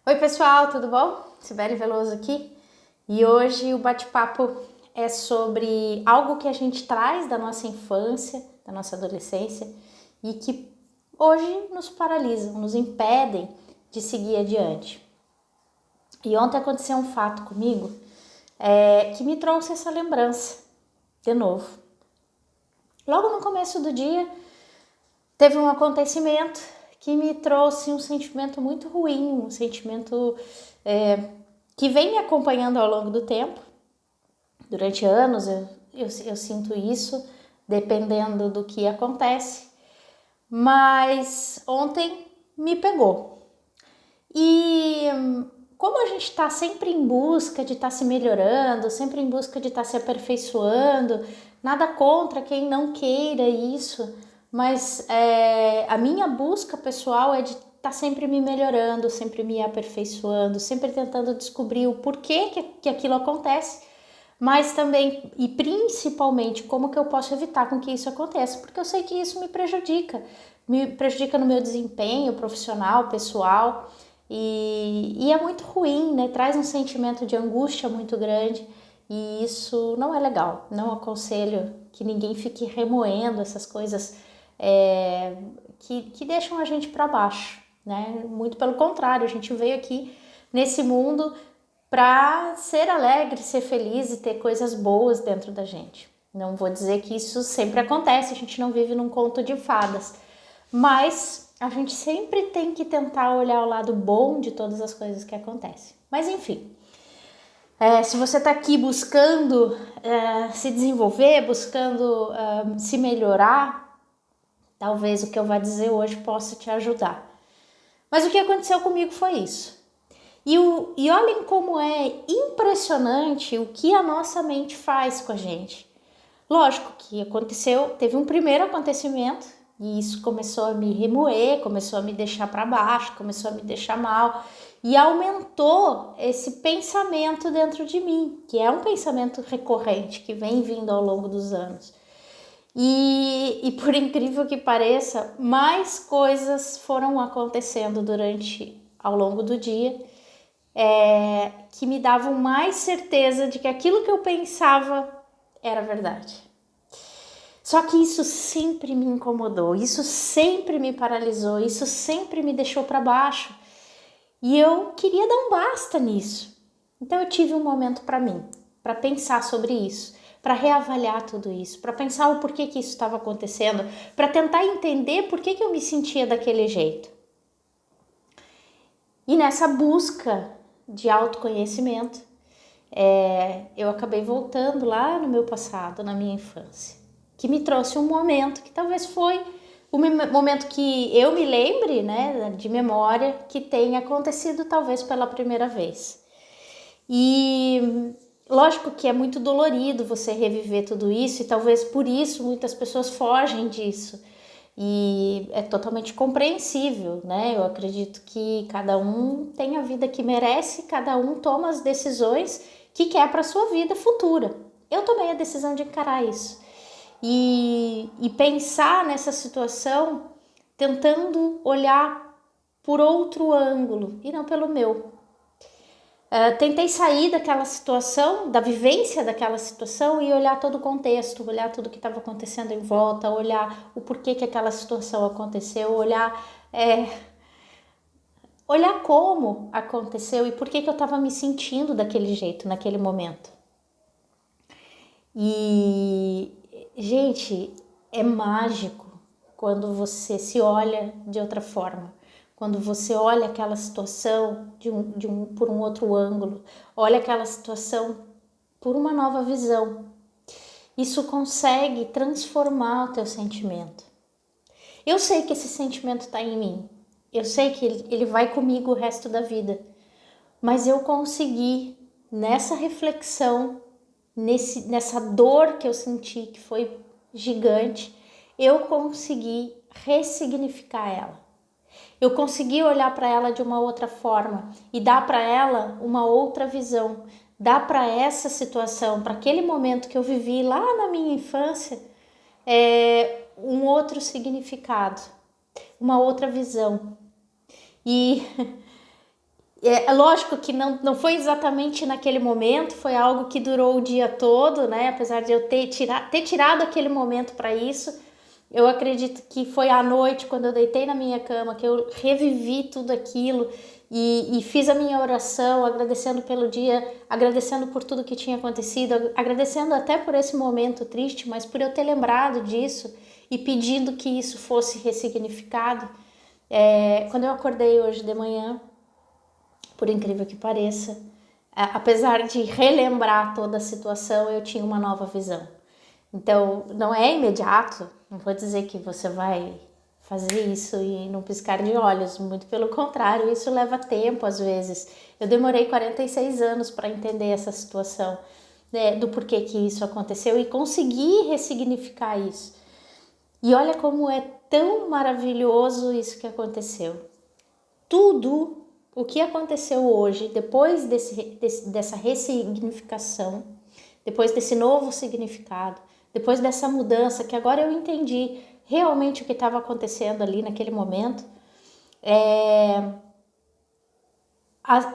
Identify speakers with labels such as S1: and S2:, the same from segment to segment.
S1: Oi pessoal, tudo bom? Sibeli Veloso aqui e hoje o bate-papo é sobre algo que a gente traz da nossa infância, da nossa adolescência e que hoje nos paralisam, nos impedem de seguir adiante. E ontem aconteceu um fato comigo que me trouxe essa lembrança de novo. Logo no começo do dia teve um acontecimento que me trouxe um sentimento muito ruim, um sentimento que vem me acompanhando ao longo do tempo. Durante anos eu sinto isso, dependendo do que acontece, mas ontem me pegou. E como a gente está sempre em busca de estar se melhorando, sempre em busca de estar se aperfeiçoando, nada contra quem não queira isso, mas a minha busca pessoal é de estar sempre me melhorando, sempre me aperfeiçoando, sempre tentando descobrir o porquê que aquilo acontece, mas também e principalmente como que eu posso evitar com que isso aconteça, porque eu sei que isso me prejudica no meu desempenho profissional, pessoal, e é muito ruim, né? Traz um sentimento de angústia muito grande e isso não é legal. Não aconselho que ninguém fique remoendo essas coisas que deixam a gente para baixo, né? Muito pelo contrário, a gente veio aqui nesse mundo para ser alegre, ser feliz e ter coisas boas dentro da gente. Não vou dizer que isso sempre acontece, a gente não vive num conto de fadas, mas a gente sempre tem que tentar olhar o lado bom de todas as coisas que acontecem. Mas enfim, se você está aqui buscando se desenvolver, buscando se melhorar, talvez o que eu vou dizer hoje possa te ajudar. Mas o que aconteceu comigo foi isso. E olhem como é impressionante o que a nossa mente faz com a gente. Lógico que teve um primeiro acontecimento e isso começou a me remoer, começou a me deixar para baixo, começou a me deixar mal e aumentou esse pensamento dentro de mim, que é um pensamento recorrente que vem vindo ao longo dos anos. E por incrível que pareça, mais coisas foram acontecendo ao longo do dia que me davam mais certeza de que aquilo que eu pensava era verdade. Só que isso sempre me incomodou, isso sempre me paralisou, isso sempre me deixou para baixo. E eu queria dar um basta nisso. Então eu tive um momento para mim, para pensar sobre isso, para reavaliar tudo isso, para pensar o porquê que isso estava acontecendo, para tentar entender por que eu me sentia daquele jeito. E nessa busca de autoconhecimento, eu acabei voltando lá no meu passado, na minha infância, que me trouxe um momento que talvez foi o momento que eu me lembre, né, de memória, que tenha acontecido talvez pela primeira vez. E lógico que é muito dolorido você reviver tudo isso e talvez por isso muitas pessoas fogem disso. E é totalmente compreensível, né? Eu acredito que cada um tem a vida que merece, cada um toma as decisões que quer para sua vida futura. Eu tomei a decisão de encarar isso e pensar nessa situação tentando olhar por outro ângulo e não pelo meu. Tentei sair daquela situação, da vivência daquela situação e olhar todo o contexto, olhar tudo que estava acontecendo em volta, olhar o porquê que aquela situação aconteceu, olhar como aconteceu e por que eu estava me sentindo daquele jeito naquele momento. E, gente, é mágico quando você se olha de outra forma. Quando você olha aquela situação por um outro ângulo, olha aquela situação por uma nova visão. Isso consegue transformar o teu sentimento. Eu sei que esse sentimento está em mim. Eu sei que ele vai comigo o resto da vida. Mas eu consegui, nessa reflexão, nessa dor que eu senti, que foi gigante, eu consegui ressignificar ela. Eu consegui olhar para ela de uma outra forma e dar para ela uma outra visão, dar para essa situação, para aquele momento que eu vivi lá na minha infância, um outro significado, uma outra visão. E É lógico que não foi exatamente naquele momento, foi algo que durou o dia todo, né? Apesar de eu ter tirado aquele momento para isso, eu acredito que foi à noite, quando eu deitei na minha cama, que eu revivi tudo aquilo e fiz a minha oração, agradecendo pelo dia, agradecendo por tudo que tinha acontecido, agradecendo até por esse momento triste, mas por eu ter lembrado disso e pedindo que isso fosse ressignificado. Quando eu acordei hoje de manhã, por incrível que pareça, apesar de relembrar toda a situação, eu tinha uma nova visão. Então, não é imediato, não vou dizer que você vai fazer isso e não piscar de olhos, muito pelo contrário, isso leva tempo às vezes. Eu demorei 46 anos para entender essa situação, né, do porquê que isso aconteceu e conseguir ressignificar isso. E olha como é tão maravilhoso isso que aconteceu. Tudo o que aconteceu hoje, depois dessa ressignificação, depois desse novo significado, depois dessa mudança, que agora eu entendi realmente o que estava acontecendo ali naquele momento,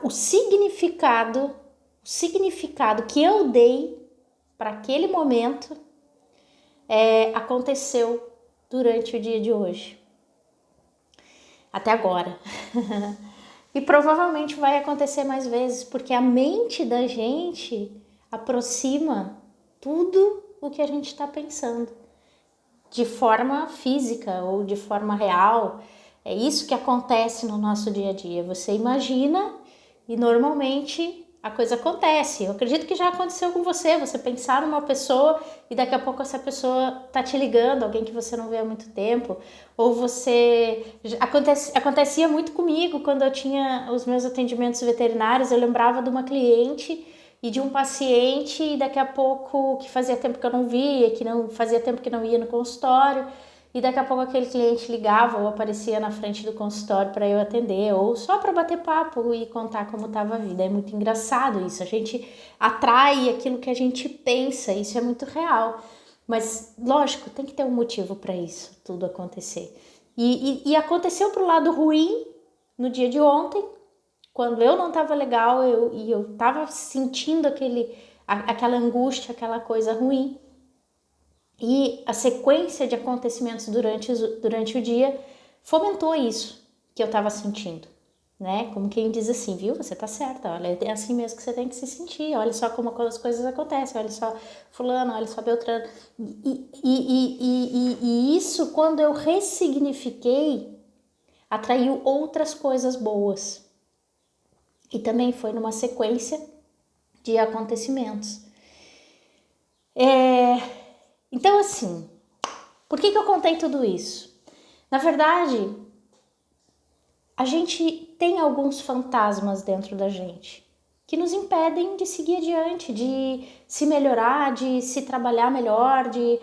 S1: o significado que eu dei para aquele momento aconteceu durante o dia de hoje, até agora. E provavelmente vai acontecer mais vezes, porque a mente da gente aproxima tudo o que a gente está pensando, de forma física ou de forma real. É isso que acontece no nosso dia a dia. Você imagina e normalmente a coisa acontece. Eu acredito que já aconteceu com você. Você pensar numa pessoa e daqui a pouco essa pessoa tá te ligando, alguém que você não vê há muito tempo. Ou você... Acontecia muito comigo quando eu tinha os meus atendimentos veterinários. Eu lembrava de uma cliente e de um paciente, e daqui a pouco, que fazia tempo que eu não via, que não fazia tempo que não ia no consultório, e daqui a pouco aquele cliente ligava ou aparecia na frente do consultório para eu atender, ou só para bater papo e contar como estava a vida. É muito engraçado isso, a gente atrai aquilo que a gente pensa, isso é muito real. Mas, lógico, tem que ter um motivo para isso tudo acontecer. E aconteceu pro lado ruim no dia de ontem, quando eu não estava legal e eu estava sentindo aquela angústia, aquela coisa ruim. E a sequência de acontecimentos durante o dia fomentou isso que eu estava sentindo, né? Como quem diz assim, viu? Você tá certa, olha, é assim mesmo que você tem que se sentir, olha só como as coisas acontecem, olha só fulano, olha só Beltrano. E isso, quando eu ressignifiquei, atraiu outras coisas boas. E também foi numa sequência de acontecimentos. Então, assim, por que eu contei tudo isso? Na verdade, a gente tem alguns fantasmas dentro da gente que nos impedem de seguir adiante, de se melhorar, de se trabalhar melhor, de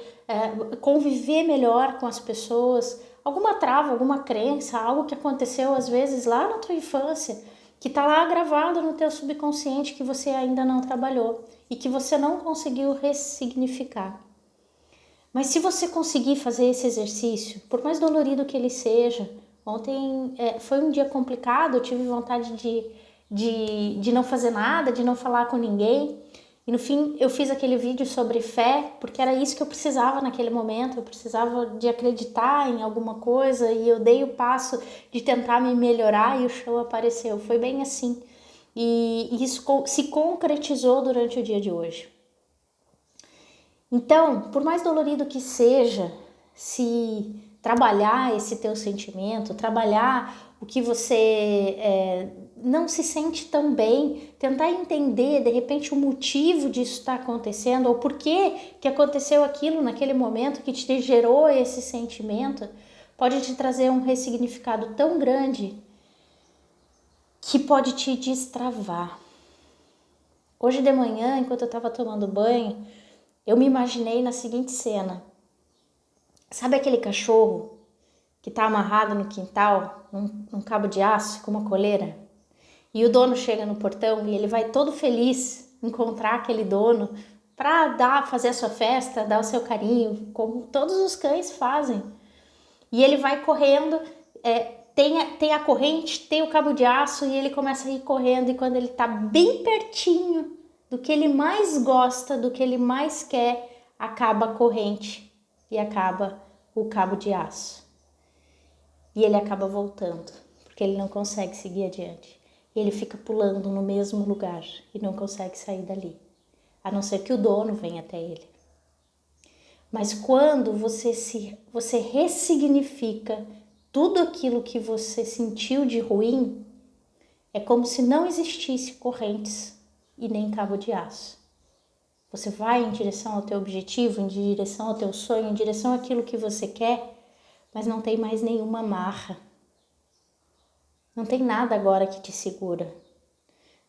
S1: conviver melhor com as pessoas. Alguma trava, alguma crença, algo que aconteceu às vezes lá na tua infância, que tá lá gravado no teu subconsciente, que você ainda não trabalhou e que você não conseguiu ressignificar. Mas se você conseguir fazer esse exercício, por mais dolorido que ele seja, ontem foi um dia complicado, eu tive vontade de não fazer nada, de não falar com ninguém. E no fim eu fiz aquele vídeo sobre fé, porque era isso que eu precisava naquele momento, eu precisava de acreditar em alguma coisa e eu dei o passo de tentar me melhorar e o show apareceu. Foi bem assim. E isso se concretizou durante o dia de hoje. Então, por mais dolorido que seja, se trabalhar esse teu sentimento, trabalhar o que você não se sente tão bem, tentar entender de repente o motivo disso estar acontecendo ou por que aconteceu aquilo naquele momento que te gerou esse sentimento, pode te trazer um ressignificado tão grande que pode te destravar. Hoje de manhã, enquanto eu estava tomando banho, eu me imaginei na seguinte cena. Sabe aquele cachorro que está amarrado no quintal, num cabo de aço, com uma coleira? E o dono chega no portão e ele vai todo feliz encontrar aquele dono para fazer a sua festa, dar o seu carinho, como todos os cães fazem. E ele vai correndo tem a corrente, tem o cabo de aço e ele começa a ir correndo, e quando ele tá bem pertinho do que ele mais gosta, do que ele mais quer, acaba a corrente e acaba o cabo de aço. E ele acaba voltando, porque ele não consegue seguir adiante. E ele fica pulando no mesmo lugar e não consegue sair dali, a não ser que o dono venha até ele. Mas quando você ressignifica tudo aquilo que você sentiu de ruim, é como se não existisse correntes e nem cabo de aço. Você vai em direção ao teu objetivo, em direção ao teu sonho, em direção àquilo que você quer, mas não tem mais nenhuma amarra. Não tem nada agora que te segura.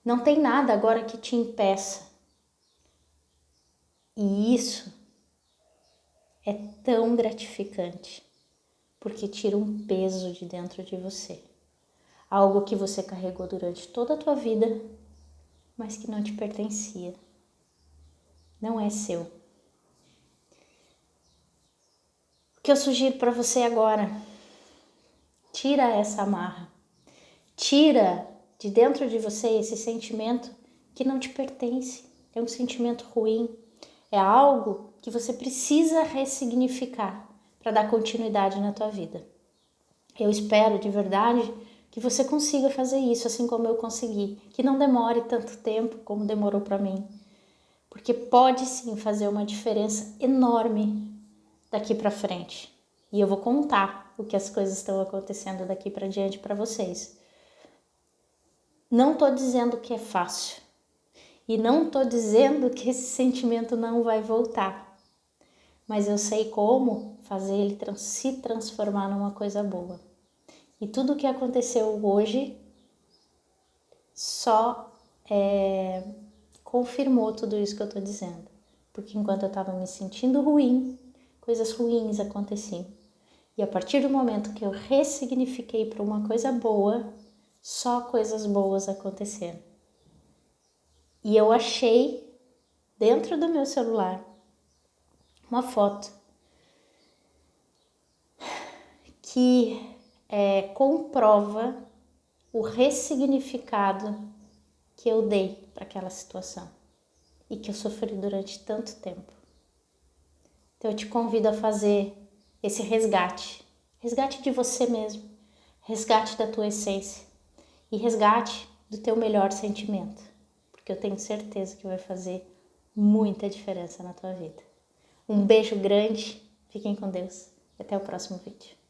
S1: Não tem nada agora que te impeça. E isso é tão gratificante, porque tira um peso de dentro de você. Algo que você carregou durante toda a tua vida, mas que não te pertencia. Não é seu. O que eu sugiro para você agora? Tira essa amarra. Tira de dentro de você esse sentimento que não te pertence. É um sentimento ruim. É algo que você precisa ressignificar para dar continuidade na tua vida. Eu espero de verdade que você consiga fazer isso, assim como eu consegui. Que não demore tanto tempo como demorou para mim. Porque pode sim fazer uma diferença enorme daqui para frente. E eu vou contar o que as coisas estão acontecendo daqui para diante para vocês. Não tô dizendo que é fácil. E não tô dizendo que esse sentimento não vai voltar. Mas eu sei como fazer ele se transformar numa coisa boa. E tudo o que aconteceu hoje só confirmou tudo isso que eu tô dizendo. Porque enquanto eu estava me sentindo ruim, coisas ruins aconteciam. E a partir do momento que eu ressignifiquei para uma coisa boa, só coisas boas aconteceram. E eu achei dentro do meu celular uma foto que comprova o ressignificado que eu dei para aquela situação e que eu sofri durante tanto tempo. Então eu te convido a fazer esse resgate de você mesmo, resgate da tua essência e resgate do teu melhor sentimento, porque eu tenho certeza que vai fazer muita diferença na tua vida. Um beijo grande, fiquem com Deus e até o próximo vídeo.